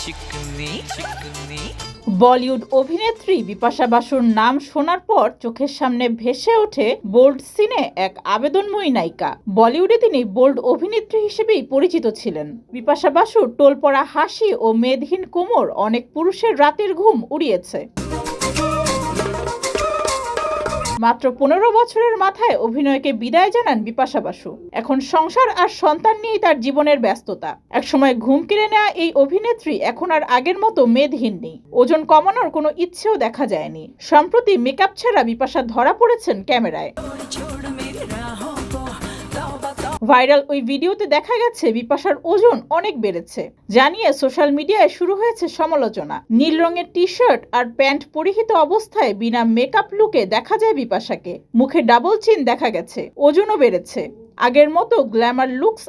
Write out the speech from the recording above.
चिकनी चिकनी বলিউড অভিনেত্রী বিপাশা বাসুর নাম শোনার পর চোখের সামনে ভেসে ওঠে বোল্ড সিনে এক আবেদনময়ী নায়িকা। বলিউডে তিনি বোল্ড অভিনেত্রী হিসেবেই পরিচিত ছিলেন। বিপাশা বাসুর টোলপড়া হাসি ও মেদহীন কোমর অনেক পুরুষের রাতের ঘুম উড়িয়েছে। মাত্র 15 বছরের মাথায় অভিনয়কে বিদায় জানান বিপাশা বাসু। এখন সংসার আর সন্তান নিয়েই তার জীবনের ব্যস্ততা। একসময় ঘুম কেড়ে নেওয়া এই অভিনেত্রী এখন আর আগের মতো মেদহীন নেই। ওজন কমানোর কোনো ইচ্ছেও দেখা যায়নি। সম্প্রতি মেকআপ ছাড়া বিপাশা ধরা পড়েছেন ক্যামেরায়। ভাইরাল ওই ভিডিওতে দেখা গেছে বিপাশার ওজন অনেক বেড়েছে জানিয়ে সোশ্যাল মিডিয়ায় শুরু হয়েছে সমালোচনা। নীল রঙের টি শার্ট আর প্যান্ট পরিহিত অবস্থায় বিনা মেকআপ লুকে দেখা যায় বিপাশাকে। মুখে ডাবল চিন দেখা গেছে, ওজনও বেড়েছে। আগের মতো গ্ল্যামার লুকস